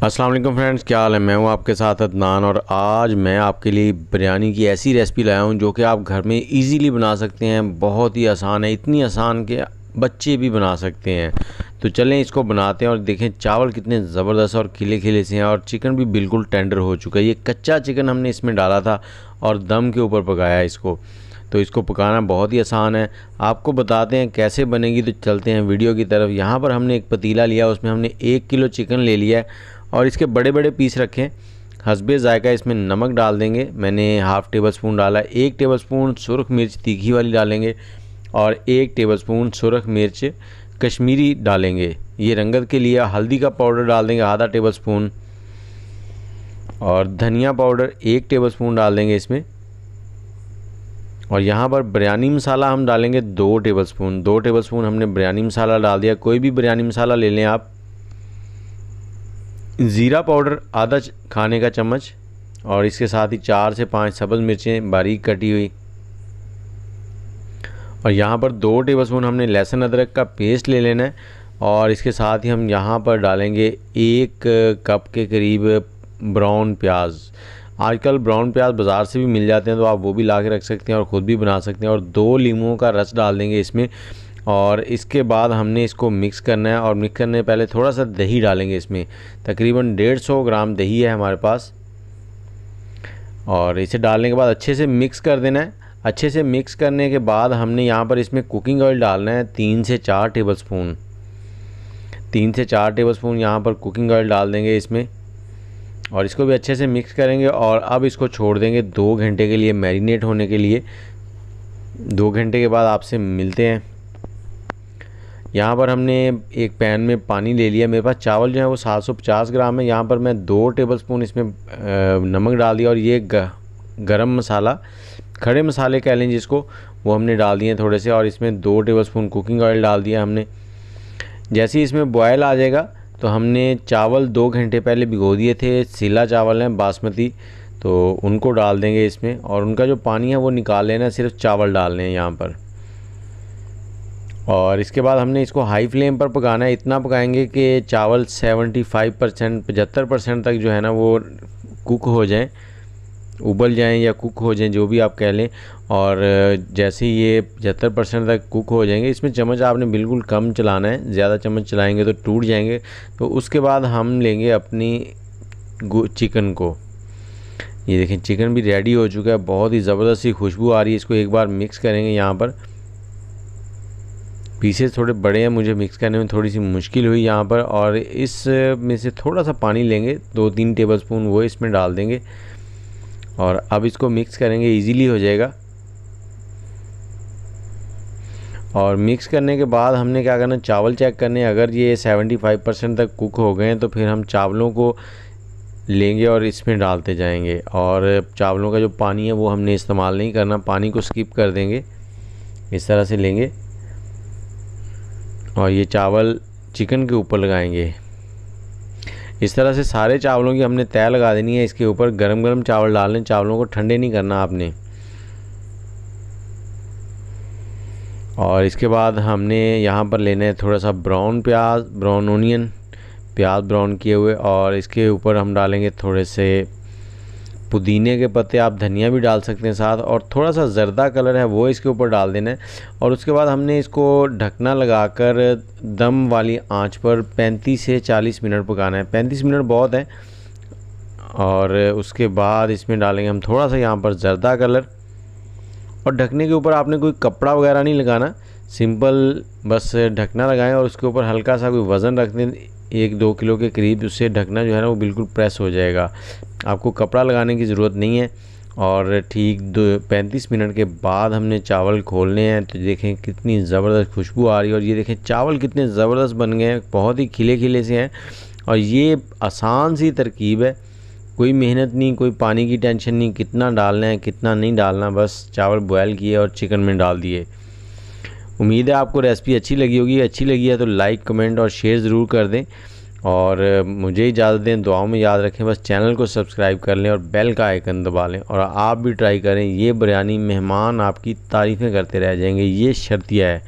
अस्सलाम वालेकुम फ्रेंड्स, क्या हाल है। मैं हूं आपके साथ अदनान और आज मैं आपके लिए बिरयानी की ऐसी रेसिपी लाया हूं जो कि आप घर में इजीली बना सकते हैं। बहुत ही आसान है, इतनी आसान कि बच्चे भी बना सकते हैं। तो चलें इसको बनाते हैं और देखें चावल कितने ज़बरदस्त और खिले खिले से हैं और चिकन भी बिल्कुल टेंडर हो चुका है। ये कच्चा चिकन हमने इसमें डाला था और दम के ऊपर पकाया है इसको। तो इसको पकाना बहुत ही आसान है, आपको बताते हैं कैसे बनेगी। तो चलते हैं वीडियो की तरफ। यहाँ पर हमने एक पतीला लिया, उसमें हमने 1 किलो चिकन ले लिया है और इसके बड़े बड़े पीस रखें। हस्बे ज़ायका इसमें नमक डाल देंगे, मैंने हाफ़ टेबल स्पून डाला है। 1 टेबल स्पून सुरख मिर्च तीखी वाली डालेंगे और 1 टेबल स्पून सुरख मिर्च कश्मीरी डालेंगे, ये रंगत के लिए। हल्दी का पाउडर डाल देंगे आधा टेबल स्पून और धनिया पाउडर 1 टेबल स्पून डाल देंगे इसमें। और यहाँ पर बिरयानी मसाला हम डालेंगे 2 टेबल स्पून। 2 टेबल स्पून हमने बिरयानी मसाला डाल दिया, कोई भी बिरयानी मसाला ले लें आप। ज़ीरा पाउडर आधा खाने का चम्मच और इसके साथ ही 4 से 5 सब्ज़ मिर्चें बारीक कटी हुई। और यहाँ पर 2 टेबलस्पून हमने लहसुन अदरक का पेस्ट ले लेना है और इसके साथ ही हम यहाँ पर डालेंगे 1 कप के करीब ब्राउन प्याज। आजकल ब्राउन प्याज बाज़ार से भी मिल जाते हैं, तो आप वो भी ला के रख सकते हैं और ख़ुद भी बना सकते हैं। और 2 लीमों का रस डाल देंगे इसमें और इसके बाद हमने इसको मिक्स करना है। और मिक्स करने से पहले थोड़ा सा दही डालेंगे इसमें, तकरीबन 150 ग्राम दही है हमारे पास। और इसे डालने के बाद अच्छे से मिक्स कर देना है। अच्छे से मिक्स करने के बाद हमने यहाँ पर इसमें कुकिंग ऑयल डालना है 3 से 4 टेबल स्पून। 3 से 4 टेबल स्पून यहाँ पर कुकिंग ऑयल डाल देंगे इसमें और इसको भी अच्छे से मिक्स करेंगे। और अब इसको छोड़ देंगे 2 घंटे के लिए मैरिनेट होने के लिए। 2 घंटे के बाद आपसे मिलते हैं। यहाँ पर हमने एक पैन में पानी ले लिया। मेरे पास चावल जो है वो 750 ग्राम है। यहाँ पर मैं 2 टेबलस्पून इसमें नमक डाल दिया और ये गरम मसाला, खड़े मसाले कह लें जिसको, वो हमने डाल दिए थोड़े से। और इसमें 2 टेबलस्पून कुकिंग ऑयल डाल दिया हमने। जैसे ही इसमें बॉयल आ जाएगा तो हमने चावल 2 घंटे पहले भिगो दिए थे, सीला चावल हैं बासमती, तो उनको डाल देंगे इसमें। और उनका जो पानी है वो निकाल लेना, सिर्फ चावल डालने हैं यहाँ पर। और इसके बाद हमने इसको हाई फ्लेम पर पकाना है। इतना पकाएंगे कि चावल 75% तक जो है ना वो कुक हो जाएं, उबल जाएं या कुक हो जाएं, जो भी आप कह लें। और जैसे ही ये 75% तक कुक हो जाएंगे, इसमें चम्मच आपने बिल्कुल कम चलाना है, ज़्यादा चम्मच चलाएंगे तो टूट जाएंगे। तो उसके बाद हम लेंगे अपनी चिकन को। ये देखें चिकन भी रेडी हो चुका है, बहुत ही ज़बरदस्त सी खुशबू आ रही है। इसको एक बार मिक्स करेंगे। यहाँ पर पीसेस थोड़े बड़े हैं, मुझे मिक्स करने में थोड़ी सी मुश्किल हुई यहाँ पर। और इस में से थोड़ा सा पानी लेंगे, 2-3 टेबलस्पून, वो इसमें डाल देंगे और अब इसको मिक्स करेंगे, इजीली हो जाएगा। और मिक्स करने के बाद हमने क्या करना, चावल चेक करने। अगर ये 75% तक कुक हो गए हैं तो फिर हम चावलों को लेंगे और इसमें डालते जाएंगे। और चावलों का जो पानी है वो हमने इस्तेमाल नहीं करना, पानी को स्किप कर देंगे। इस तरह से लेंगे और ये चावल चिकन के ऊपर लगाएंगे। इस तरह से सारे चावलों की हमने तय लगा देनी है। इसके ऊपर गरम गरम चावल डालने, चावलों को ठंडे नहीं करना आपने। और इसके बाद हमने यहाँ पर लेना है थोड़ा सा ब्राउन प्याज, ब्राउन ओनियन, प्याज ब्राउन किए हुए। और इसके ऊपर हम डालेंगे थोड़े से पुदीने के पत्ते, आप धनिया भी डाल सकते हैं साथ। और थोड़ा सा ज़र्दा कलर है वो इसके ऊपर डाल देना है। और उसके बाद हमने इसको ढकना लगाकर दम वाली आंच पर 35 से 40 मिनट पकाना है। 35 मिनट बहुत है। और उसके बाद इसमें डालेंगे हम थोड़ा सा यहाँ पर ज़र्दा कलर। और ढकने के ऊपर आपने कोई कपड़ा वगैरह नहीं लगाना, सिंपल बस ढकना लगाएं और उसके ऊपर हल्का सा कोई वज़न रख दें 1-2 किलो के करीब। उससे ढकना जो है ना वो बिल्कुल प्रेस हो जाएगा, आपको कपड़ा लगाने की ज़रूरत नहीं है। और ठीक 35 मिनट के बाद हमने चावल खोलने हैं तो देखें कितनी ज़बरदस्त खुशबू आ रही है। और ये देखें चावल कितने ज़बरदस्त बन गए हैं, बहुत ही खिले खिले से हैं। और ये आसान सी तरकीब है, कोई मेहनत नहीं, कोई पानी की टेंशन नहीं, कितना डालना है कितना नहीं डालना, बस चावल बॉयल किए और चिकन में डाल दिए। उम्मीद है आपको रेसिपी अच्छी लगी होगी। अच्छी लगी है तो लाइक, कमेंट और शेयर ज़रूर कर दें। और मुझे इजाज़त दें, दुआओं में याद रखें। बस चैनल को सब्सक्राइब कर लें और बेल का आइकन दबा लें। और आप भी ट्राई करें, ये बिरयानी मेहमान आपकी तारीफ़ें करते रह जाएंगे, ये शर्तिया है।